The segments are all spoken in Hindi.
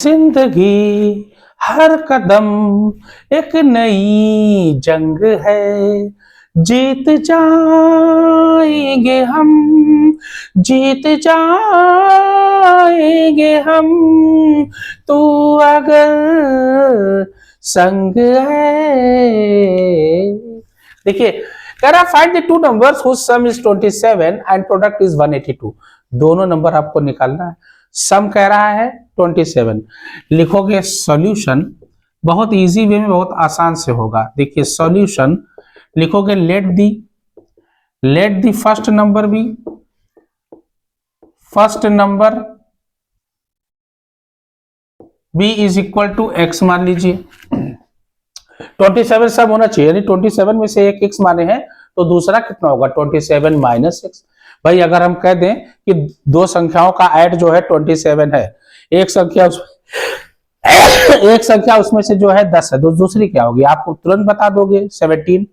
जिंदगी हर कदम एक नई जंग है, जीत जाएंगे हम, जीत जाएंगे हम, तू अगर संग है। देखिए कह रहा find the two numbers whose sum is 27 and product is 182। दोनों नंबर आपको निकालना है। सम कह रहा है 27, लिखोगे सॉल्यूशन, बहुत इजी वे में, बहुत आसान से होगा। देखिए सॉल्यूशन लिखोगे let the first number be, first number be is equal to x मान लीजिए। 27 सब होना चाहिए, यानी 27 में से एक एक्स माने हैं तो दूसरा कितना होगा 27 माइनस एक्स। भाई अगर हम कह दें कि दो संख्याओं का ऐड जो है 27 है, एक संख्या एक संख्या उसमें से जो है 10 है, तो दूसरी क्या होगी आपको तुरंत बता दोगे 17।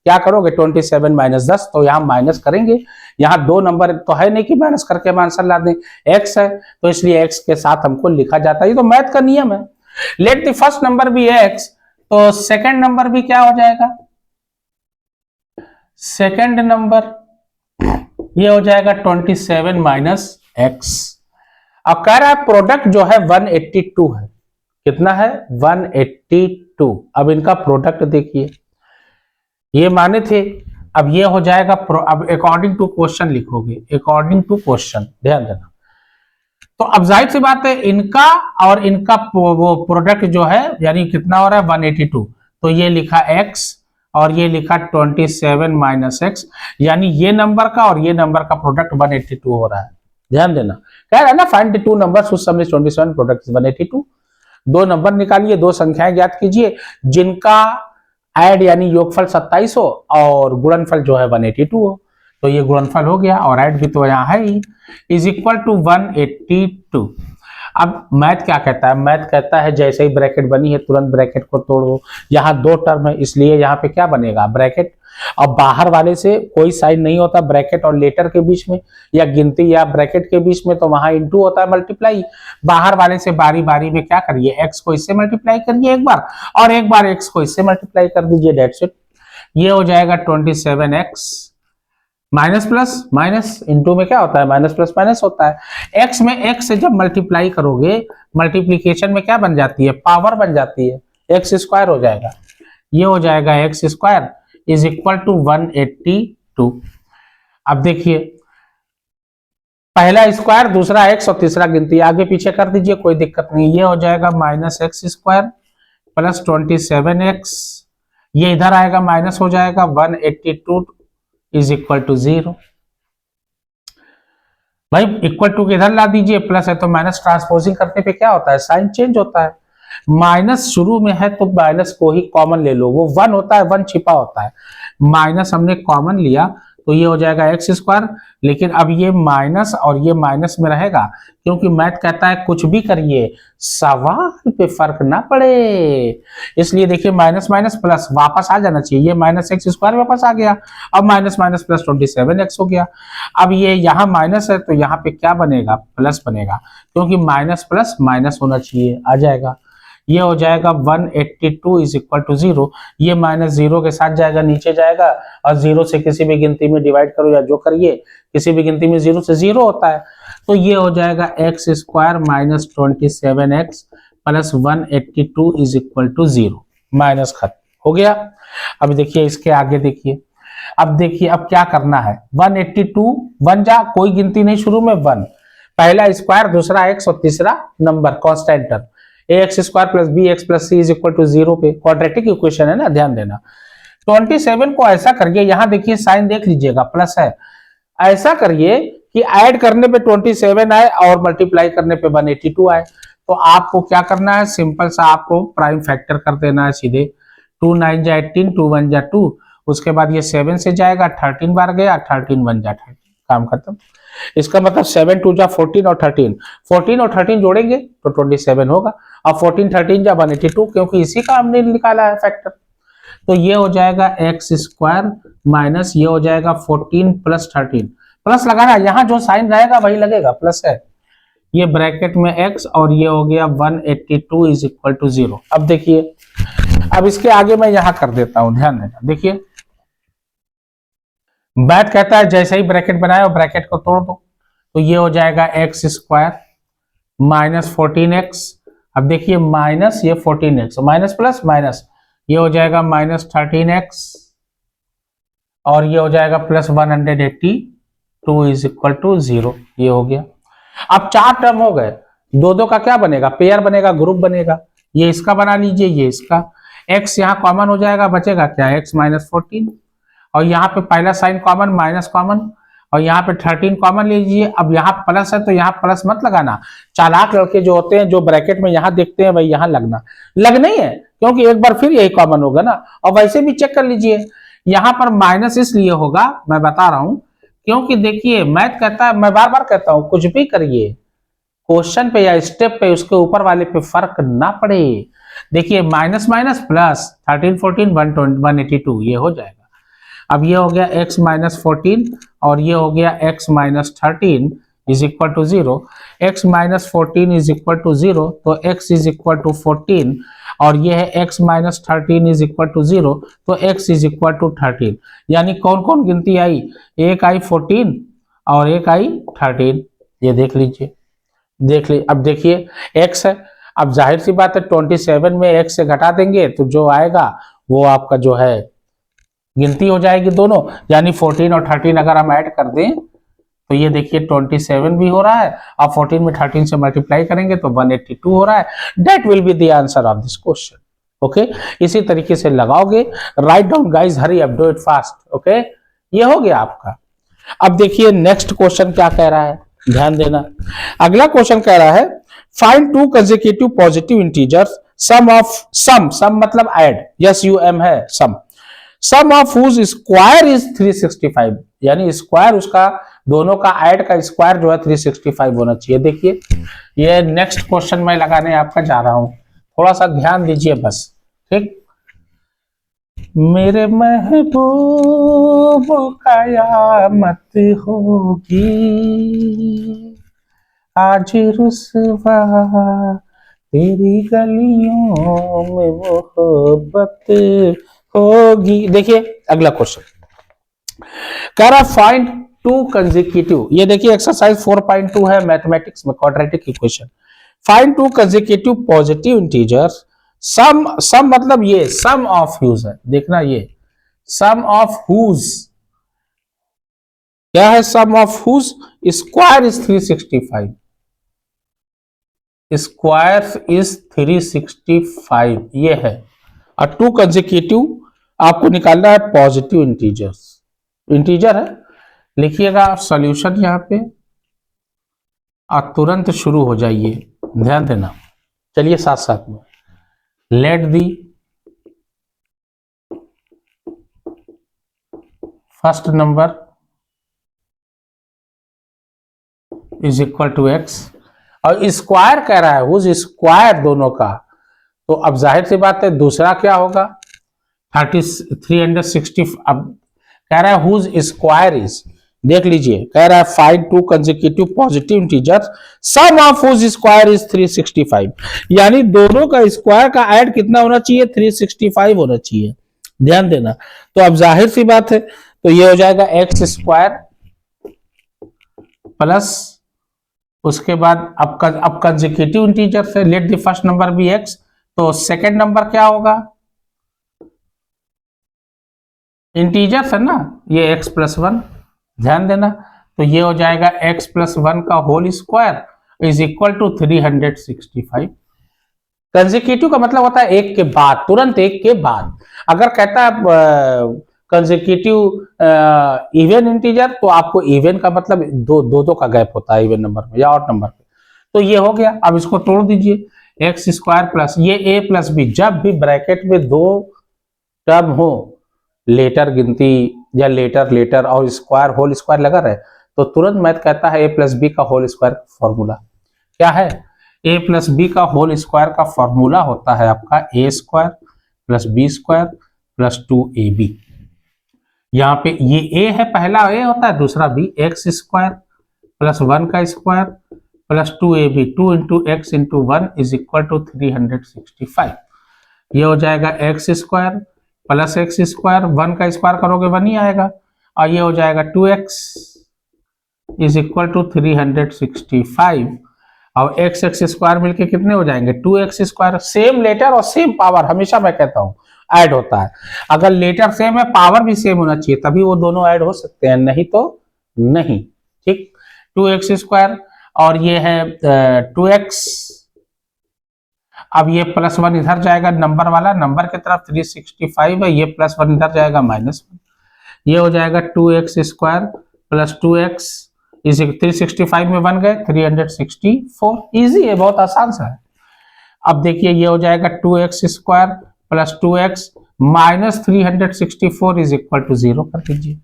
क्या करोगे 27 माइनस 10, तो यहाँ माइनस करेंगे। यहाँ दो नंबर तो है नहीं कि माइनस करके हम आंसर ला दें, एक्स है तो इसलिए एक्स के साथ हमको लिखा जाता है। ये तो मैथ का नियम है। Let the first number be x, तो सेकंड नंबर भी क्या हो जाएगा, सेकंड नंबर ये हो जाएगा 27 माइनस एक्स। अब कह रहा है प्रोडक्ट जो है 182 है, कितना है 182। अब इनका प्रोडक्ट देखिए, ये माने थे, अब ये हो जाएगा अब अकॉर्डिंग टू क्वेश्चन लिखोगे, अकॉर्डिंग टू क्वेश्चन, ध्यान देना। तो अब जाहिर सी बात है इनका और इनका वो प्रोडक्ट जो है यानी कितना हो रहा है 182, तो ये लिखा x और ये लिखा 27 माइनस एक्स, यानी ये नंबर का और ये नंबर का प्रोडक्ट 182 हो रहा है। ध्यान देना, कह रहा है ना find the two numbers whose sum is 27 product is 182। दो नंबर निकालिए, दो संख्याएं ज्ञात कीजिए जिनका ऐड यानी योगफल 27 हो और गुणनफल जो है 182 हो। तो ये गुणनफल हो गया और ऐड भी तो यहाँ है ही, इज इक्वल टू 182। अब मैथ क्या कहता है, मैथ कहता है जैसे ही ब्रैकेट बनी है तुरंत ब्रैकेट को तोड़ो। यहाँ दो टर्म है इसलिए यहाँ पे क्या बनेगा ब्रैकेट, और बाहर वाले से कोई साइन नहीं होता ब्रैकेट और लेटर के बीच में, या गिनती या ब्रैकेट के बीच में, तो वहां इनटू होता है मल्टीप्लाई। बाहर वाले से बारी बारी में क्या करिए, एक्स को इससे मल्टीप्लाई करिए एक बार और एक बार एक्स को इससे मल्टीप्लाई कर दीजिए, दैट्स इट। ये हो जाएगा 27x minus plus minus, into में क्या होता है माइनस प्लस माइनस होता है। एक्स में एक्स से जब मल्टीप्लाई करोगे, मल्टीप्लीकेशन में क्या बन जाती है पावर बन जाती है, एक्स स्क्वायर हो जाएगा। ये हो जाएगा x square is equal to 182। अब देखिए पहला स्क्वायर दूसरा एक्स और तीसरा गिनती आगे पीछे कर दीजिए, कोई दिक्कत नहीं। ये हो जाएगा minus x square plus 27x, ये इधर आएगा माइनस हो जाएगा 182 इज इक्वल टू 0। भाई इक्वल टू के इधर ला दीजिए, प्लस है तो माइनस ट्रांसपोजिंग करने पे क्या होता है साइन चेंज होता है। माइनस शुरू में है तो माइनस को ही कॉमन ले लो, वो 1 होता है, 1 छिपा होता है। माइनस हमने कॉमन लिया तो ये हो जाएगा एक्स स्क्वायर, लेकिन अब ये माइनस और ये माइनस में रहेगा क्योंकि मैथ कहता है कुछ भी करिए सवाल पे फर्क ना पड़े। इसलिए देखिए माइनस माइनस प्लस वापस आ जाना चाहिए, ये माइनस एक्स स्क्वायर वापस आ गया, अब माइनस माइनस प्लस 27x हो गया। अब ये यहाँ माइनस है तो यहाँ पे क्या बनेगा प्लस बनेगा, क्योंकि माइनस प्लस माइनस होना चाहिए, आ जाएगा। ये हो जाएगा 182 इज इक्वल टू 0, ये माइनस 0 के साथ जाएगा नीचे जाएगा, और 0 से किसी भी गिनती में डिवाइड करो या जो करिए किसी भी गिनती में 0 से 0 होता है, तो ये हो जाएगा x square minus 27x plus 182 is equal to 0, minus खत्म हो गया। अब देखिए इसके आगे देखिए, अब देखिए अब क्या करना है 182 1 जा कोई गिनती नहीं शुरू में 1, पहला स्क्वायर दूसरा एक्स और तीसरा number constant term ax square plus b x plus c is equal to 0 पे क्वाड्रेटिक इक्वेशन है ना, ध्यान देना। 27 को ऐसा करिए, यहां देखिए साइन देख लीजिएगा प्लस है, ऐसा करिए कि ऐड करने पे 27 आए और मल्टीप्लाई करने पे 182 आए। तो आपको क्या करना है सिंपल सा, आपको प्राइम फैक्टर कर देना है सीधे, 2 9 जा 18 2 1 जा 2, उसके बाद ये 7 से जाएगा 13 बार गया 13 1 जा 13, काम खत्म। इसका मतलब 7 2 जा 14 और 14 और 13 जोड़ेंगे तो 27 होगा, और 14 13 जा 182 क्योंकि इसी का हमने निकाला है फैक्टर। तो ये हो जाएगा एक्स स्क्वायर माइनस ये हो जाएगा 14 प्लस 13, प्लस लगाना यहाँ जो साइन रहेगा वही लगेगा, प्लस है, ये ब्रैकेट में x और ये हो गया 182 इज इक्वल टू 0। अब देखिए, अब इसके आगे मैं यहां कर देता हूं, ध्यान देना। देखिए मैथ कहता है जैसे ही ब्रैकेट बनाए और ब्रैकेट को तोड़ दो, तो ये हो जाएगा एक्स स्क्वायर माइनस 14x। अब देखिए माइनस ये 14x, माइनस प्लस माइनस, ये हो जाएगा माइनस 13x और ये हो जाएगा प्लस 182 इज इक्वल टू 0। ये हो गया। अब 4 टर्म हो गए, दो दो का क्या बनेगा, पेयर बनेगा, ग्रुप बनेगा। ये इसका बना लीजिए, ये इसका। x यहाँ कॉमन हो जाएगा, बचेगा क्या, x माइनस 14, और यहाँ पे पहला साइन कॉमन, माइनस कॉमन, और यहाँ पे 13 कॉमन लीजिए। अब यहाँ प्लस है तो यहाँ प्लस मत लगाना, चालाक लड़के जो होते हैं जो ब्रैकेट में यहाँ देखते हैं भाई यहाँ लग नहीं है, क्योंकि एक बार फिर यही कॉमन होगा ना। और वैसे भी चेक कर लीजिए, यहाँ पर माइनस इसलिए होगा, मैं बता रहा हूं, क्योंकि देखिए मैथ कहता है, मैं बार बार कहता हूं, कुछ भी करिए क्वेश्चन पे या स्टेप पे उसके ऊपर वाले पे फर्क ना पड़े। देखिए माइनस माइनस प्लस 13 14 182 ये हो जाएगा। अब ये हो गया x माइनस 14 और ये हो गया x minus 13 is equal to 0। x minus 14 is equal to 0, तो x इज इक्वल टू 14, और ये है x minus 13 is equal to 0, तो x इज इक्वल टू 13। यानी कौन कौन गिनती आई, एक आई 14 और एक आई 13। ये देख लीजिए, देख लीजिए। अब देखिए x है, अब जाहिर सी बात है 27 में x से घटा देंगे तो जो आएगा वो आपका जो है गिनती हो जाएगी दोनों, यानी 14 और 13 अगर हम ऐड कर दें तो ये देखिए 27 भी हो रहा है, और 14 में 13 से मल्टीप्लाई करेंगे तो 182 हो रहा है। That will be the answer of this question. Okay, इसी तरीके से लगाओगे। Write down guys, hurry up, do it fast. Okay, ये हो गया आपका। अब देखिए नेक्स्ट क्वेश्चन क्या कह रहा है, ध्यान देना। अगला क्वेश्चन कह रहा है find two consecutive positive integers, sum of sum मतलब ऐड, यस यू एम है sum of whose square is 365, यानी स्क्वायर उसका दोनों का ऐड का स्क्वायर जो है 365 होना चाहिए। देखिए ये नेक्स्ट क्वेश्चन मैं लगाने आपका जा रहा हूं, थोड़ा सा ध्यान दीजिए बस, ठीक। मेरे महबूब कयामत होगी, आज रुसवा तेरी गलियों में मोहब्बत होगी। देखिए अगला क्वेश्चन कह रहा फाइंड टू कंसेक्यूटिव, ये देखिए एक्सरसाइज 4.2 है मैथमेटिक्स में, quadratic equation. Find two consecutive positive integers, sum मतलब ये सम ऑफ हुज है, देखना ये सम ऑफ हुज क्या है, sum of whose square is 365, square is 365 ये है। और टू कंसेक्यूटिव आपको निकालना है पॉजिटिव इंटीजर्स, इंटीजर है, लिखिएगा सॉल्यूशन यहां पे और तुरंत शुरू हो जाइए, ध्यान देना। चलिए साथ साथ में, let the first number is equal to x, और स्क्वायर कह रहा है हुज स्क्वायर दोनों का, तो अब जाहिर सी बात है दूसरा क्या होगा 360। अब कह रहा है हुज स्क्वायर इज, देख लीजिए कह रहा है find two consecutive positive integers, sum of whose square is 365, यानी दोनों का स्क्वायर का ऐड कितना होना चाहिए, 365 होना चाहिए, ध्यान देना। तो अब जाहिर सी बात है, तो ये हो जाएगा एक्स स्क्वायर प्लस, उसके बाद अब कंसेक्यूटिव इंटीजर से let the first number be x, तो सेकंड नंबर क्या होगा, इंटीजर है ना, ये x प्लस 1, ध्यान देना। तो ये हो जाएगा x प्लस 1 का whole square is equal to 365। Consecutive का मतलब होता है एक के बाद, तुरंत एक के बाद। अगर कहता है कंसेक्यूटिव इवन इंटीजर, तो आपको इवन का मतलब दो का गैप होता है इवन नंबर में या ऑड नंबर पे। तो ये हो गया। अब इसको तोड़ दीजिए, एक्स स्क्वायर प्लस ये ए प्लस बी, जब भी ब्रैकेट में दो टर्म हो, लेटर गिनती या लेटर और स्क्वायर होल स्क्वायर लगा रहे, तो तुरंत मैथ कहता है ए प्लस बी का होल स्क्वायर फॉर्मूला क्या है, ए प्लस बी का होल स्क्वायर का फॉर्मूला होता है आपका A square plus B square plus 2ab। यहाँ पे ये ए है, पहला ए होता है, दूसरा बी, एक्स स्क्वायर प्लस 1 का square plus 2ab, 2 into x into 1 is equal to 365। ये हो जाएगा x square plus x square, 1 का स्क्वायर करोगे 1 ही आएगा, और ये हो जाएगा 2x इज इक्वल टू 365, और एक्स एक्स स्क्वायर मिलके कितने हो जाएंगे 2x स्क्वायर। सेम लेटर और सेम पावर, हमेशा मैं कहता हूं ऐड होता है। अगर लेटर सेम है पावर भी सेम होना चाहिए, तभी वो दोनों ऐड हो सकते हैं, नहीं तो नहीं। ठीक, 2x स्क्वायर और ये है 2x। अब ये +1 इधर जाएगा नंबर वाला, नंबर की तरफ 365 है, ये +1 इधर जाएगा -1, ये हो जाएगा 2x square plus 2x is 365 में 1 गए 364। इजी है, बहुत आसान सा है। अब देखिए ये हो जाएगा 2x square plus 2x minus 364 is equal to 0 कर दीजिए।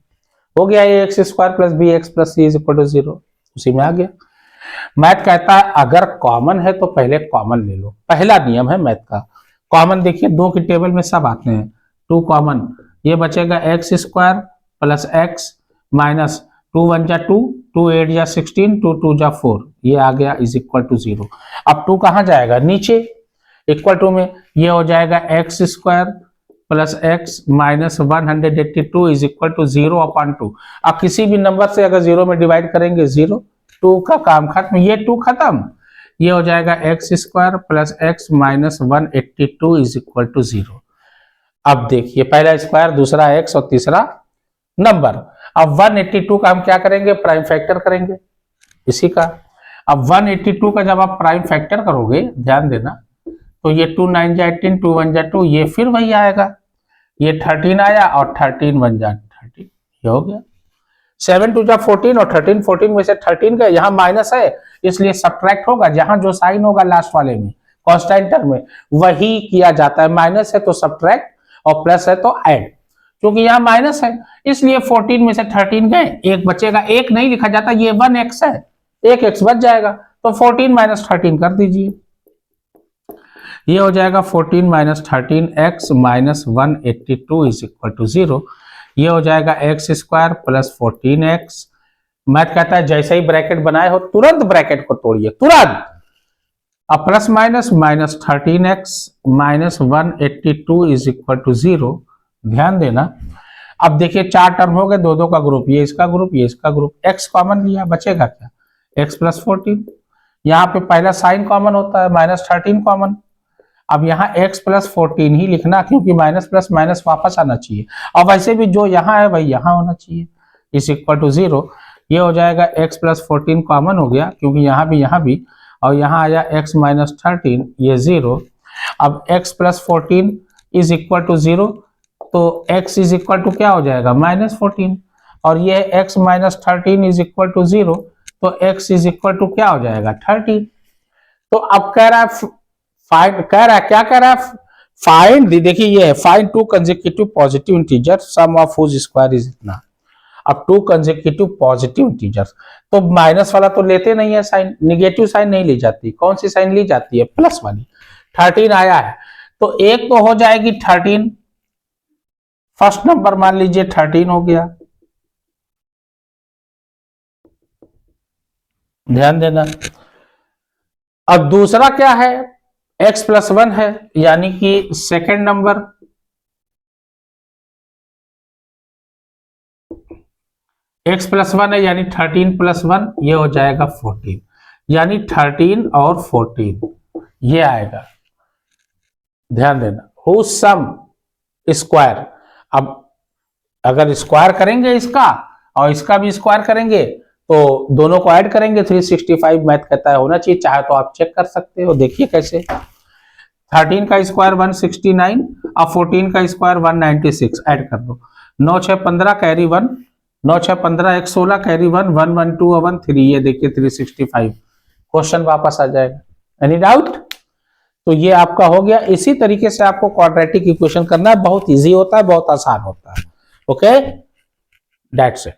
हो गया ये x square plus b x plus c is equal to 0, उसी में आ गया। मैथ कहता है अगर कॉमन है तो पहले कॉमन ले लो, पहला नियम है मैथ का। कॉमन देखिए 2 की टेबल में सब आते हैं, 2 कॉमन, ये बचेगा x square plus x minus 2 1 जा 2, 2 8 जा 16, 2 2 जा 4, ये आ गया इज इक्वल टू 0। अब 2 कहाँ जाएगा नीचे, इक्वल टू में, ये हो जाएगा x square plus x minus 182 is equal to 0 upon 2। अब किसी भी नंबर से अगर 0 में डिवाइड करेंगे 0, 2 का काम खत्म, ये 2 खत्म, ये हो जाएगा x square plus x minus 182 is equal to 0। अब देखिए पहला स्क्वायर, दूसरा x और तीसरा नंबर। अब 182 का हम क्या करेंगे, प्राइम फैक्टर करेंगे इसी का। अब 182 का जब आप प्राइम फैक्टर करोगे, ध्यान देना, तो ये 2 9 जा 18, 2 1 जा 2, ये फिर वही आएगा, ये 13 आया और 13 1 जा 13, ये हो गया। 7 2 जा 14 और 13 14 में से 13 का यहाँ माइनस है, इसलिए सब्ट्रैक्ट होगा, जहां जो साइन होगा लास्ट वाले में कांस्टेंट टर्म में वही किया जाता है। माइनस है तो सब्ट्रैक्ट और प्लस है तो ऐड, क्योंकि यहाँ माइनस है इसलिए 14 में से 13 गए, एक बचेगा, एक नहीं लिखा जाता, ये 1x है, एक x बच जाएगा, तो 14 माइनस 13 कर दीजिए, ये हो जाएगा 14 minus 13x minus 182 is equal to 0। ये हो जाएगा x square plus 14x। Math कहता है जैसे ही ब्रैकेट बनाए हो तुरंत ब्रैकेट को तोड़िए, तुरंत। अब plus minus minus 13x minus 182 is equal to 0। ध्यान देना, अब देखिए 4 टर्म हो गए, 2 2 का ग्रुप, ये इसका ग्रुप, ये इसका ग्रुप, x कॉमन लिया, बचेगा क्या, x प्लस 14। यहाँ पे पहला साइन कॉमन होता है, माइनस 13 कॉमन। अब यहाँ x प्लस 14 ही लिखना, क्योंकि माइनस प्लस माइनस वापस आना चाहिए, और वैसे भी जो यहाँ है वही यहाँ होना चाहिए, इज इक्वल टू 0। ये हो जाएगा x प्लस 14 कॉमन हो गया, क्योंकि यहाँ भी, और यहाँ आया x माइनस 13, ये 0। अब x plus 14 is equal to 0, तो x इज इक्वल टू क्या हो जाएगा, -14, और ये x minus 13 is equal to 0, तो x इज इक्वल टू क्या हो जाएगा 13। तो अब कह रहा है फाइंड, क्या कह रहा है, फाइंड, देखिए ये है find 2 consecutive positive integer sum of whose square is इतना। अब 2 कंसेक्यूटिव पॉजिटिव इंटीजर्स, तो माइनस वाला तो लेते नहीं है साइन, निगेटिव साइन नहीं ली जाती, कौन सी साइन ली जाती है, प्लस वाली। 13 आया है तो एक तो हो जाएगी 13, फर्स्ट नंबर मान लीजिए 13 हो गया, ध्यान देना। अब दूसरा क्या है, x प्लस 1 है, यानी कि सेकेंड नंबर, x प्लस 1 है यानी 13 प्लस 1, ये हो जाएगा 14, यानी 13 और 14 ये आएगा। ध्यान देना, हु सम स्क्वायर, अब अगर स्क्वायर करेंगे इसका और इसका भी स्क्वायर करेंगे तो दोनों को ऐड करेंगे 365, मैथ कहता है होना चाहिए, चाहे तो आप चेक कर सकते हो, देखिए कैसे। 13 का स्क्वायर 169 और 14 का स्क्वायर 196, ऐड कर दो, 9 6 15 कैरी 1, 9 6 15 1 16 कैरी 1, 1 1 2 1 3, ये देखिए 365, क्वेश्चन वापस आ जाएगा। Any doubt? तो ये आपका हो गया। इसी तरीके से आपको क्वाड्रेटिक इक्वेशन करना है, बहुत इजी होता है, बहुत आसान होता है। Okay, that's it.